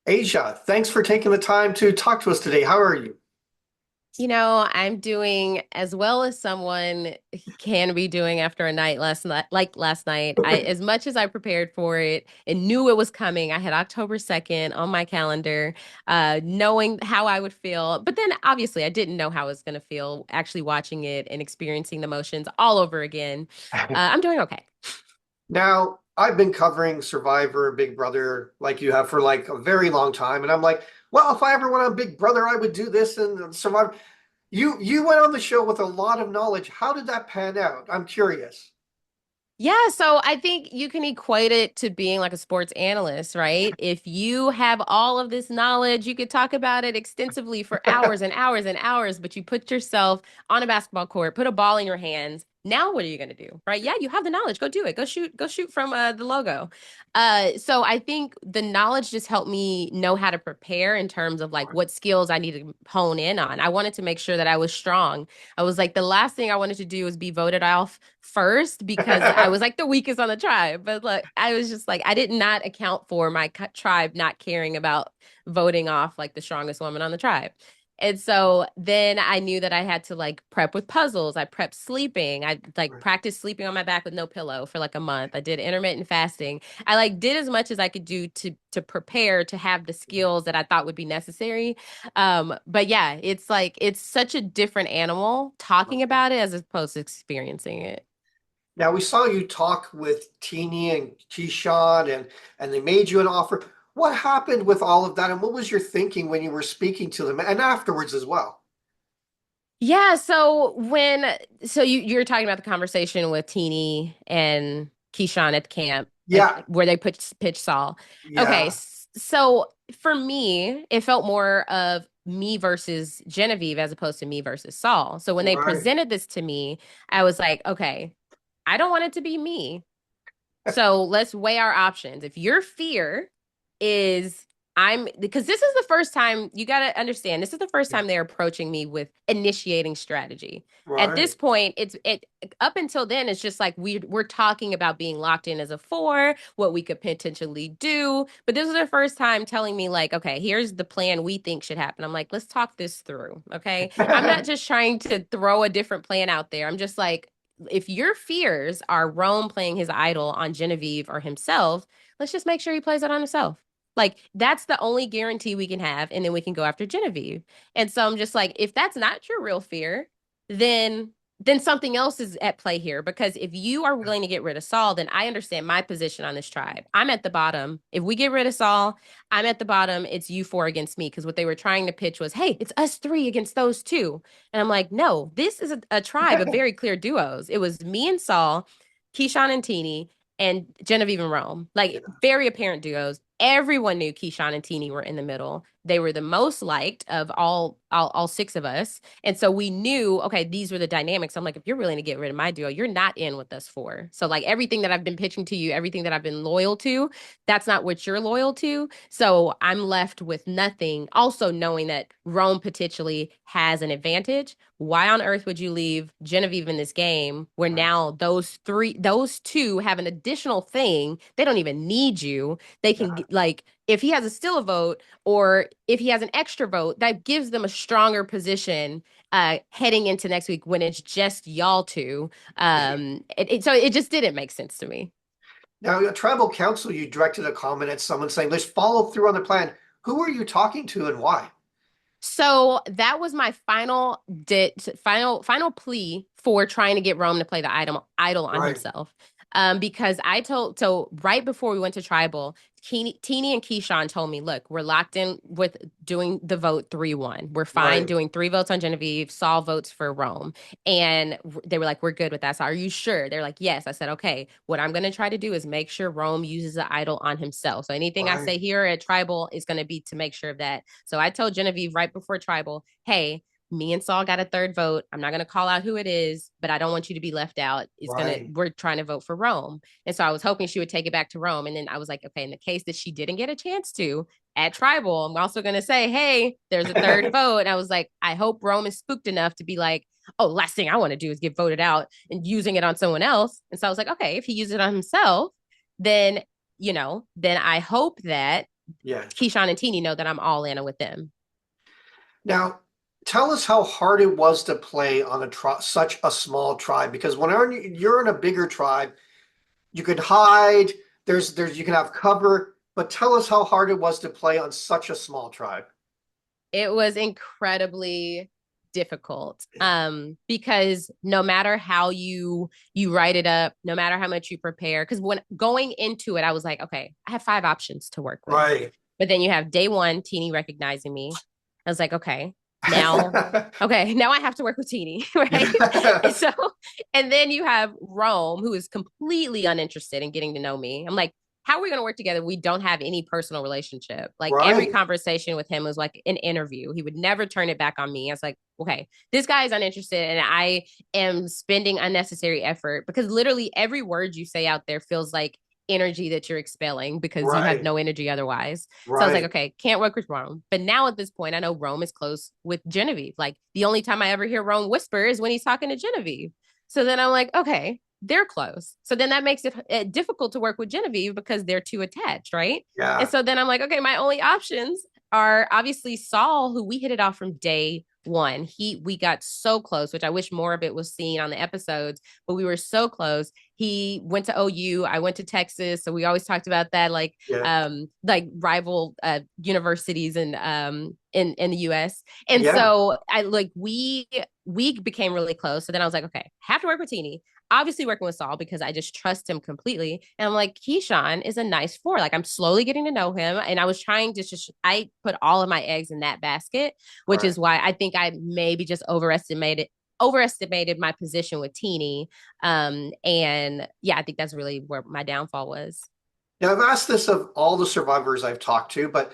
Asia, thanks for taking the time to talk to us today. How are you? I'm doing as well as someone can be doing after a night last night, like last night. As much as I prepared for it and knew it was coming, I had October 2nd on my calendar, knowing how I would feel. But then obviously I didn't know how I was going to feel actually watching it and experiencing the emotions all over again. I'm doing okay. Now, I've been covering Survivor and Big Brother like you have for like a very long time, and I'm like, well, if I ever went on Big Brother, I would do this and Survivor. You went on the show with a lot of knowledge. How did that pan out? I'm curious. Yeah, so I think you can equate it to being like a sports analyst, right? If you have all of this knowledge, you could talk about it extensively for hours and hours and hours, but you put yourself on a basketball court, put a ball in your hands. Now what are you going to do? Right? Yeah, you have the knowledge. Go do it. Go shoot from the logo. So I think the knowledge just helped me know how to prepare in terms of like what skills I need to hone in on. I wanted to make sure that I was strong. I was like, the last thing I wanted to do was be voted off first because I was like the weakest on the tribe. But look, I was just like, I did not account for my tribe not caring about voting off like the strongest woman on the tribe. And so then I knew that I had to like prep with puzzles. I prepped sleeping. I like practiced sleeping on my back with no pillow for like a month. I did intermittent fasting. I like did as much as I could do to prepare to have the skills that I thought would be necessary. But yeah, it's like it's such a different animal talking about it as opposed to experiencing it. Now we saw you talk with Teeny and Keyshawn and they made you an offer. What happened with all of that, and what was your thinking when you were speaking to them and afterwards as well? Yeah, so you're talking about the conversation with Teeny and Keyshawn at the camp Yeah, where they pitch Saul. Okay, yeah, so for me, it felt more of me versus Genevieve as opposed to me versus Saul. So when they right. presented this to me, I was like, okay, I don't want it to be me. So let's weigh our options. If your fear is I'm because this is the first time you got to understand this is the first time they're approaching me with initiating strategy. At this Right. point, it up until then it's just like we're talking about being locked in as a four, what we could potentially do. But this is their first time telling me like, okay, here's the plan we think should happen. I'm like, let's talk this through, okay? I'm not just trying to throw a different plan out there. I'm just like if your fears are Rome playing his idol on Genevieve or himself, let's just make sure he plays it on himself. Like that's the only guarantee we can have, and then we can go after Genevieve. And so I'm just like, if that's not your real fear, then then something else is at play here. Because if you are willing to get rid of Saul, then I understand my position on this tribe. I'm at the bottom. If we get rid of Saul, I'm at the bottom. It's you four against me. Because what they were trying to pitch was, hey, it's us three against those two. And I'm like, no, this is a tribe of very clear duos. It was me and Saul, Keyshawn and Teeny, and Genevieve and Rome. Like very apparent duos. Everyone knew Keyshawn and Teeny were in the middle. They were the most liked of all six of us. And so we knew, okay, these were the dynamics. I'm like, if you're willing to get rid of my duo, you're not in with us four. So like everything that I've been pitching to you, everything that I've been loyal to, that's not what you're loyal to. So I'm left with nothing. Also knowing that Rome potentially has an advantage. Why on earth would you leave Genevieve in this game where now those two have an additional thing? They don't even need you. They can Yeah. like if he has a still a vote or if he has an extra vote, that gives them a stronger position heading into next week when it's just y'all two. So it just didn't make sense to me. Now, a tribal council, you directed a comment at someone saying, let's follow through on the plan. Who are you talking to and why? So that was my final plea for trying to get Rome to play the idol on Right, himself. Because I told so right before we went to tribal, Teeny and Keyshawn told me, look, we're locked in with doing the vote 3-1. We're fine right, doing three votes on Genevieve, Saul votes for Rome. And they were like, we're good with that. So are you sure? They're like, yes. I said, okay, what I'm going to try to do is make sure Rome uses the idol on himself. So anything I right, say here at tribal is going to be to make sure of that. So I told Genevieve right before tribal, hey, me and Saul got a third vote. I'm not going to call out who it is, but I don't want you to be left out. right, We're trying to vote for Rome. And so I was hoping she would take it back to Rome. And then I was like, okay, in the case that she didn't get a chance to at tribal, I'm also going to say, hey, there's a third vote. And I was like, I hope Rome is spooked enough to be like, oh, last thing I want to do is get voted out and using it on someone else. And so I was like, okay, if he uses it on himself, then, then I hope that Yeah. Keyshawn and Teeny know that I'm all in with them. Now, tell us how hard it was to play on such a small tribe, because whenever you're in a bigger tribe, you could hide, there's you can have cover, but tell us how hard it was to play on such a small tribe. It was incredibly difficult because no matter how you write it up, no matter how much you prepare, because when going into it I was like, okay, I have 5 options to work with. Right. But then you have day one, Teeny recognizing me. I was like, now now I have to work with Teeny, right? And so, and then you have Rome, who is completely uninterested in getting to know me. I'm like, how are we going to work together? We don't have any personal relationship. Like every Right. conversation with him was like an interview. He would never turn it back on me. I was like, okay, this guy is uninterested and I am spending unnecessary effort because literally every word you say out there feels like energy that you're expelling because you have Right. no energy otherwise. So I was like, Right. okay, can't work with Rome. But now at this point, I know Rome is close with Genevieve. Like the only time I ever hear Rome whisper is when he's talking to Genevieve. So then I'm like, okay, they're close. So then that makes it difficult to work with Genevieve because they're too attached, right? And Yeah. so then I'm like, okay, my only options are obviously Saul, who we hit it off from day one. We got so close, which I wish more of it was seen on the episodes, but we were so close. He went to OU, I went to Texas, so we always talked about that, Yeah. like rival universities in the US. And Yeah. so I like we became really close. So then I was like, okay, have to work with Teeny, obviously working with Saul because I just trust him completely. And I'm like, Keyshawn is a nice four. Like I'm slowly getting to know him. And I was trying to just, I put all of my eggs in that basket, which Right. is why I think I maybe just overestimated my position with Teeny. And yeah, I think that's really where my downfall was. Now, I've asked this of all the survivors I've talked to, but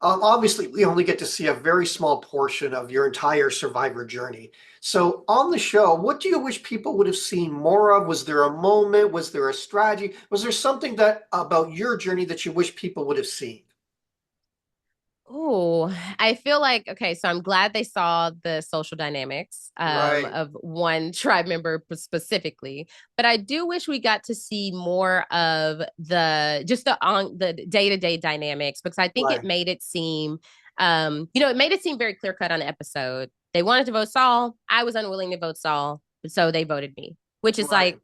obviously, we only get to see a very small portion of your entire survivor journey. So, on the show, what do you wish people would have seen more of? Was there a moment? Was there a strategy? Was there something that about your journey that you wish people would have seen? Oh, I feel like okay, so I'm glad they saw the social dynamics Right, of one tribe member specifically, but I do wish we got to see more of the day-to-day dynamics because I think it right, made it seem it made it seem very clear cut on the episode. They wanted to vote Saul. I was unwilling to vote Saul, so they voted me, which is right. like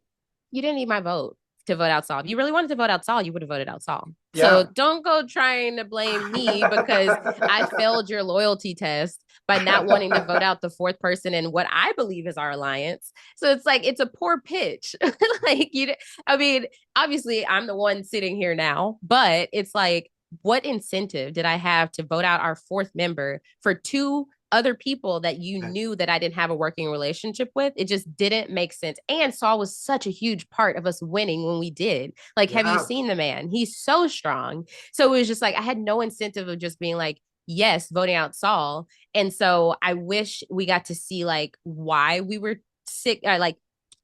you didn't need my vote to vote out Saul. If you really wanted to vote out Saul, you would have voted out Saul. So Yeah. don't go trying to blame me because I failed your loyalty test by not wanting to vote out the fourth person in what I believe is our alliance. So it's like it's a poor pitch. like I mean, obviously I'm the one sitting here now, but it's like what incentive did I have to vote out our fourth member for two other people that you knew that I didn't have a working relationship with? It just didn't make sense. And Saul was such a huge part of us winning when we did. Like, have you Yeah, seen the man? He's so strong. So it was just like I had no incentive of just being like, yes, voting out Saul. And so I wish we got to see like why we were sick, like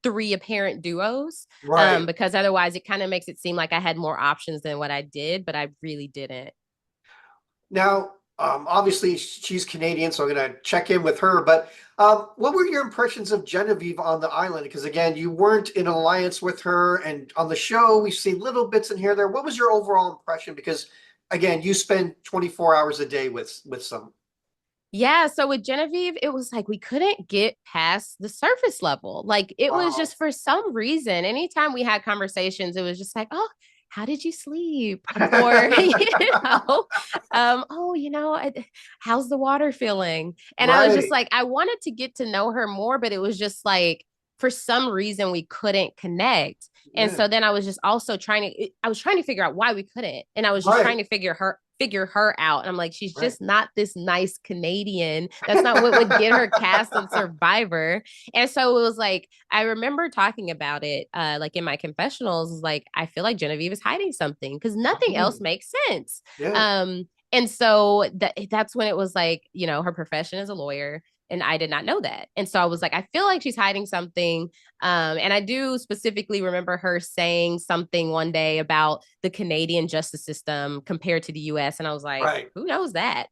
three apparent duos. right. Because otherwise it kind of makes it seem like I had more options than what I did, but I really didn't. Now, obviously, she's Canadian, so I'm going to check in with her. But what were your impressions of Genevieve on the island? Because again, you weren't in alliance with her, and on the show, we've seen little bits in here there. What was your overall impression? Because again, you spend 24 hours a day with some. Yeah, so with Genevieve, it was like we couldn't get past the surface level. Like it was Wow. just for some reason, anytime we had conversations, it was just like, oh, how did you sleep? Or, oh, how's the water feeling? And I was just Right. like, I wanted to get to know her more, but it was just like, for some reason, we couldn't connect. And Yeah. so then I was trying to figure out why we couldn't. And I was just trying Right. to figure her out. And I'm like, she's Right. just not this nice Canadian. That's not what would get her cast on Survivor. And so it was like, I remember talking about it, like in my confessionals, like, I feel like Genevieve is hiding something because nothing else Oh, makes sense. yeah. And so that's when it was like, her profession is a lawyer. And I did not know that. And so I was like, I feel like she's hiding something. And I do specifically remember her saying something one day about the Canadian justice system compared to the US. And I was like, Right. who knows that?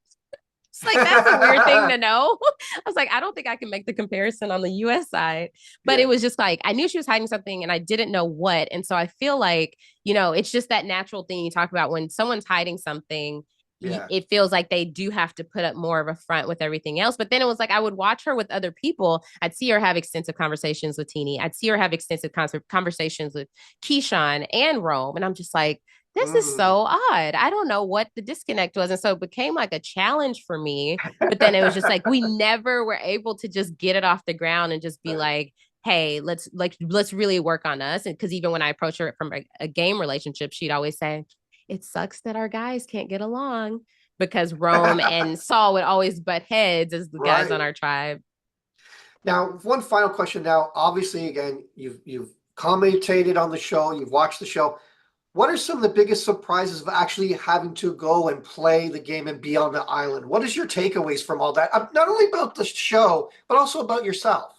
It's like that's a weird thing to know. I was like, I don't think I can make the comparison on the US side. But Yeah, it was just like I knew she was hiding something and I didn't know what. And so I feel like, it's just that natural thing you talk about when someone's hiding something, yeah. it feels like they do have to put up more of a front with everything else. But then it was like I would watch her with other people. I'd see her have extensive conversations with Teeny. I'd see her have extensive conversations with Keyshawn and Rome. And I'm just like, this is Mm. so odd. I don't know what the disconnect was. And so it became like a challenge for me. But then it was just like we never were able to just get it off the ground and just be Right. like, hey, let's really work on us. And because even when I approach her from a game relationship, she'd always say, it sucks that our guys can't get along because Rome and Saul would always butt heads as the guys on Right. our tribe. Now, one final question now. Obviously, again, you've commentated on the show, you've watched the show. What are some of the biggest surprises of actually having to go and play the game and be on the island? What is your takeaways from all that? Not only about the show, but also about yourself.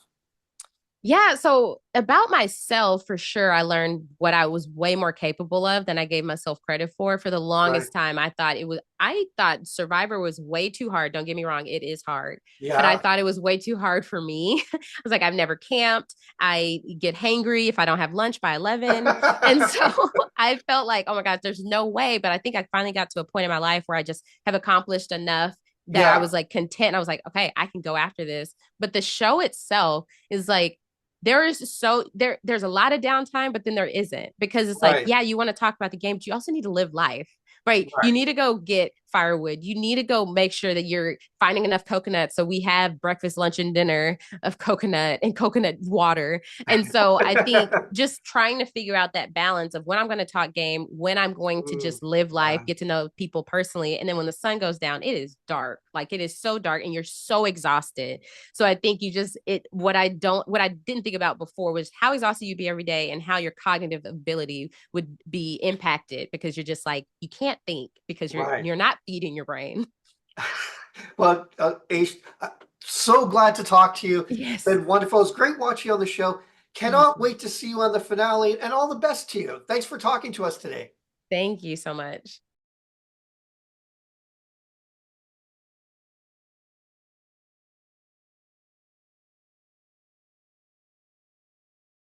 Yeah, so about myself, for sure, I learned what I was way more capable of than I gave myself credit for. For the Right. longest time, I thought Survivor was way too hard. Don't get me wrong, it is hard, but I Yeah. thought it was way too hard for me. I was like, I've never camped. I get hangry if I don't have lunch by 11. And so I felt like, oh my God, there's no way. But I think I finally got to a point in my life where I just have accomplished enough that I Yeah. was like content. I was like, okay, I can go after this. But the show itself is like, there's a lot of downtime, but then there isn't because it's like, Right. yeah, you want to talk about the game, but you also need to live life, right? You Right. need to go get firewood. You need to go make sure that you're finding enough coconut so we have breakfast, lunch, and dinner of coconut and coconut water. And so I think just trying to figure out that balance of when I'm going to talk game, when I'm going to Mm, just live life, yeah. get to know people personally, and then when the sun goes down, it is dark. Like it is so dark, and you're so exhausted. So I think you just it what I didn't think about before was how exhausted you'd be every day and how your cognitive ability would be impacted because you're just like you can't think because you're Right. you're not feeding your brain. Well, Aish, so glad to talk to you. Yes. Been wonderful. It's great watching you on the show. Thank Cannot you. wait to see you on the finale and all the best to you. Thanks for talking to us today. Thank you so much.